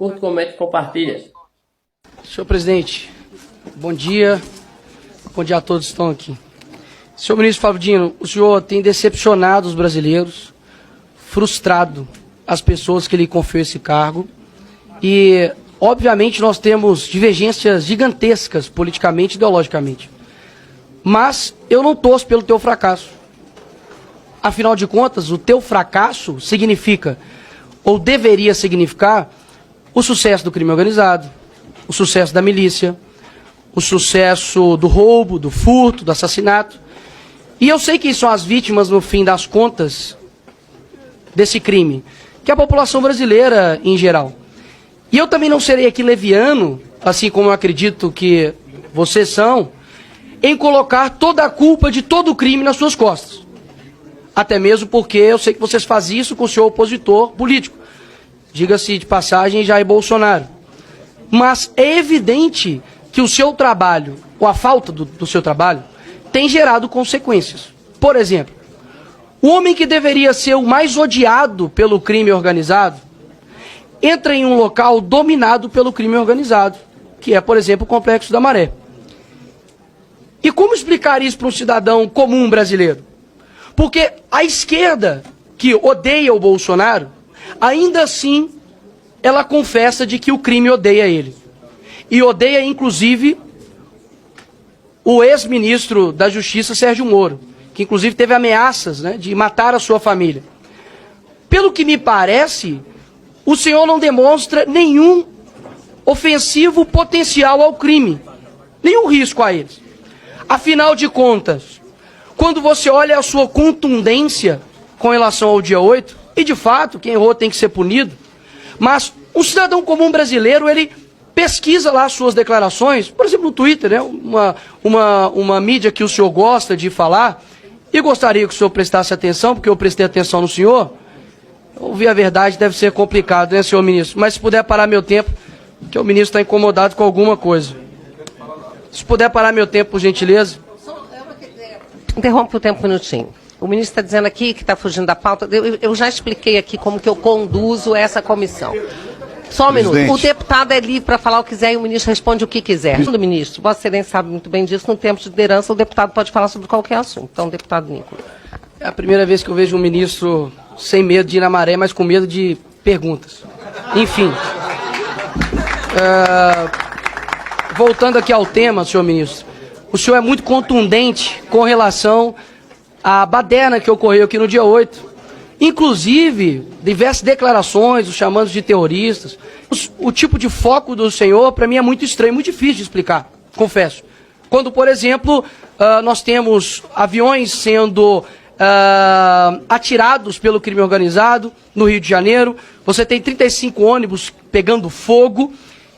Curta, comente e compartilha. Senhor presidente, bom dia. Bom dia a todos que estão aqui. Senhor ministro Flávio Dino, o senhor tem decepcionado os brasileiros, frustrado as pessoas que lhe confiou esse cargo e, obviamente, nós temos divergências gigantescas politicamente e ideologicamente. Mas eu não torço pelo teu fracasso. Afinal de contas, o teu fracasso significa, ou deveria significar, o sucesso do crime organizado, o sucesso da milícia, o sucesso do roubo, do furto, do assassinato. E eu sei quem são as vítimas, no fim das contas, desse crime, que é a população brasileira em geral. E eu também não serei aqui leviano, assim como eu acredito que vocês são, em colocar toda a culpa de todo o crime nas suas costas. Até mesmo porque eu sei que vocês fazem isso com o seu opositor político. Diga-se de passagem, Jair Bolsonaro. Mas é evidente que o seu trabalho, ou a falta do seu trabalho, tem gerado consequências. Por exemplo, o homem que deveria ser o mais odiado pelo crime organizado, entra em um local dominado pelo crime organizado, que é, por exemplo, o Complexo da Maré. E como explicar isso para um cidadão comum brasileiro? Porque a esquerda, que odeia o Bolsonaro, ainda assim, ela confessa de que o crime odeia ele. E odeia, inclusive, o ex-ministro da Justiça, Sérgio Moro, que inclusive teve ameaças, né, de matar a sua família. Pelo que me parece, o senhor não demonstra nenhum ofensivo potencial ao crime, nenhum risco a eles. Afinal de contas, quando você olha a sua contundência com relação ao dia 8, e de fato, quem errou tem que ser punido, mas um cidadão comum brasileiro, ele pesquisa lá as suas declarações, por exemplo, no Twitter, né, uma mídia que o senhor gosta de falar, e gostaria que o senhor prestasse atenção, porque eu prestei atenção no senhor. Ouvir a verdade deve ser complicado, né, senhor ministro? Mas se puder parar meu tempo, que o ministro está incomodado com alguma coisa. Se puder parar meu tempo, por gentileza. Interrompe o tempo um minutinho. O ministro está dizendo aqui que está fugindo da pauta. Eu já expliquei aqui como que eu conduzo essa comissão. Só um minuto. O deputado é livre para falar o que quiser e o ministro responde o que quiser. Ministro, Vossa Excelência sabe muito bem disso, no tempo de liderança o deputado pode falar sobre qualquer assunto. Então, deputado Nicolas. É a primeira vez que eu vejo um ministro sem medo de ir na maré, mas com medo de perguntas. Enfim. Voltando aqui ao tema, senhor ministro. O senhor é muito contundente com relação à baderna que ocorreu aqui no dia 8. Inclusive, diversas declarações, os chamando de terroristas. O tipo de foco do senhor, para mim, é muito estranho, muito difícil de explicar, confesso. Quando, por exemplo, nós temos aviões sendo atirados pelo crime organizado no Rio de Janeiro, você tem 35 ônibus pegando fogo,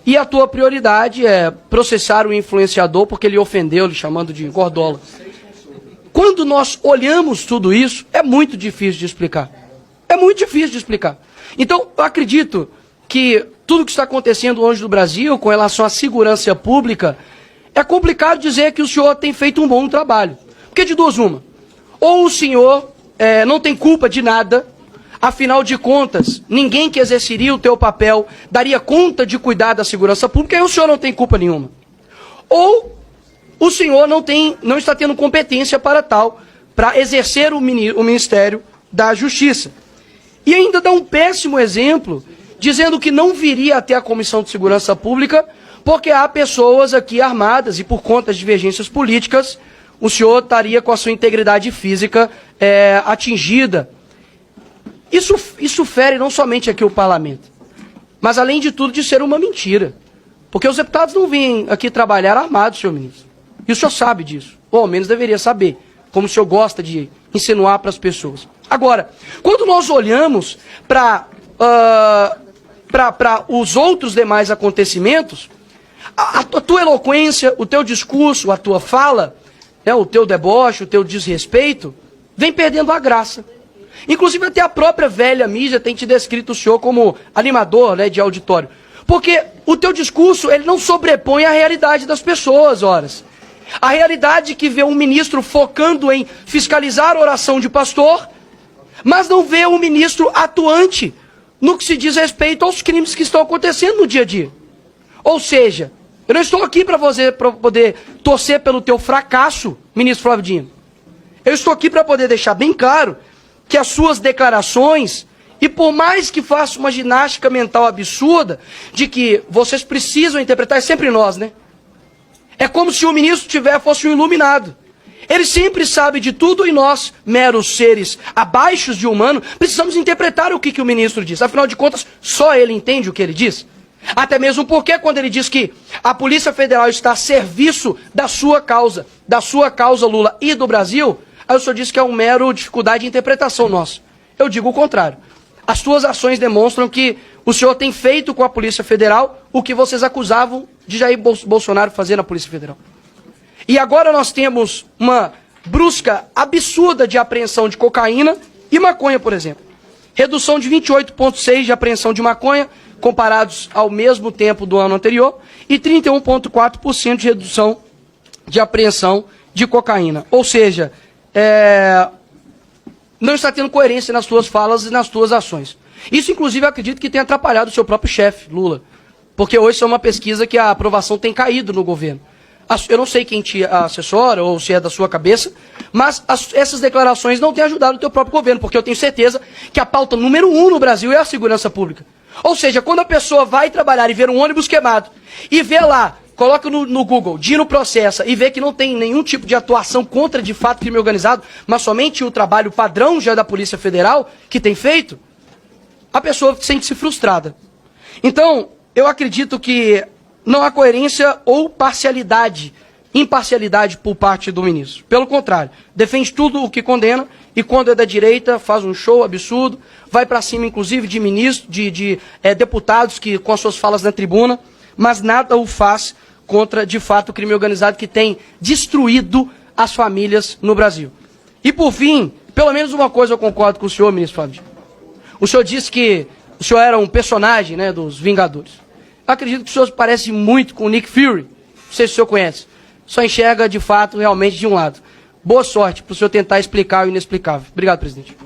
e a tua prioridade é processar o influenciador porque ele ofendeu, lhe chamando de gordola. Quando nós olhamos tudo isso, é muito difícil de explicar. É muito difícil de explicar. Então, eu acredito que tudo que está acontecendo hoje no Brasil com relação à segurança pública, é complicado dizer que o senhor tem feito um bom trabalho. Porque de duas uma. Ou o senhor não tem culpa de nada, afinal de contas, ninguém que exerceria o teu papel daria conta de cuidar da segurança pública, e o senhor não tem culpa nenhuma. Ou o senhor não está tendo competência para tal, para exercer o Ministério da Justiça. E ainda dá um péssimo exemplo, dizendo que não viria até a Comissão de Segurança Pública, porque há pessoas aqui armadas e por conta de divergências políticas, o senhor estaria com a sua integridade física atingida. Isso fere não somente aqui o parlamento, mas além de tudo de ser uma mentira. Porque os deputados não vêm aqui trabalhar armados, senhor ministro. E o senhor sabe disso, ou ao menos deveria saber, como o senhor gosta de insinuar para as pessoas. Agora, quando nós olhamos para os outros demais acontecimentos, a tua eloquência, o teu discurso, a tua fala, o teu deboche, o teu desrespeito, vem perdendo a graça. Inclusive até a própria velha mídia tem te descrito o senhor como animador, de auditório. Porque o teu discurso, ele não sobrepõe a realidade das pessoas, horas. A realidade que vê um ministro focando em fiscalizar a oração de pastor, mas não vê o ministro atuante no que se diz respeito aos crimes que estão acontecendo no dia a dia. Ou seja, eu não estou aqui para poder torcer pelo teu fracasso, ministro Flávio Dino. Eu estou aqui para poder deixar bem claro que as suas declarações, e por mais que faça uma ginástica mental absurda, de que vocês precisam interpretar, é sempre nós, né? É como se o ministro fosse um iluminado. Ele sempre sabe de tudo e nós, meros seres abaixo de humano, precisamos interpretar o que o ministro diz. Afinal de contas, só ele entende o que ele diz. Até mesmo porque quando ele diz que a Polícia Federal está a serviço da sua causa, Lula, e do Brasil, aí o senhor diz que é uma mera dificuldade de interpretação nossa. Eu digo o contrário. As suas ações demonstram que o senhor tem feito com a Polícia Federal o que vocês acusavam de Jair Bolsonaro fazer na Polícia Federal. E agora nós temos uma brusca absurda de apreensão de cocaína e maconha, por exemplo. Redução de 28,6% de apreensão de maconha, comparados ao mesmo tempo do ano anterior, e 31,4% de redução de apreensão de cocaína. Ou seja, não está tendo coerência nas suas falas e nas suas ações. Isso, inclusive, eu acredito que tem atrapalhado o seu próprio chefe, Lula. Porque hoje é uma pesquisa que a aprovação tem caído no governo. Eu não sei quem te assessora ou se é da sua cabeça, mas essas declarações não têm ajudado o teu próprio governo, porque eu tenho certeza que a pauta número 1 no Brasil é a segurança pública. Ou seja, quando a pessoa vai trabalhar e ver um ônibus queimado, e vê lá, coloca no Google, Dino processa, e vê que não tem nenhum tipo de atuação contra, de fato, crime organizado, mas somente o trabalho padrão já da Polícia Federal, que tem feito, a pessoa sente-se frustrada. Então, eu acredito que não há coerência ou imparcialidade por parte do ministro. Pelo contrário, defende tudo o que condena e quando é da direita faz um show absurdo, vai para cima inclusive de ministros, de deputados que com as suas falas na tribuna, mas nada o faz contra, de fato, o crime organizado que tem destruído as famílias no Brasil. E por fim, pelo menos uma coisa eu concordo com o senhor, ministro Flávio. O senhor disse que o senhor era um personagem, né, dos Vingadores. Acredito que o senhor parece muito com o Nick Fury. Não sei se o senhor conhece. Só enxerga, de fato, realmente de um lado. Boa sorte para o senhor tentar explicar o inexplicável. Obrigado, presidente.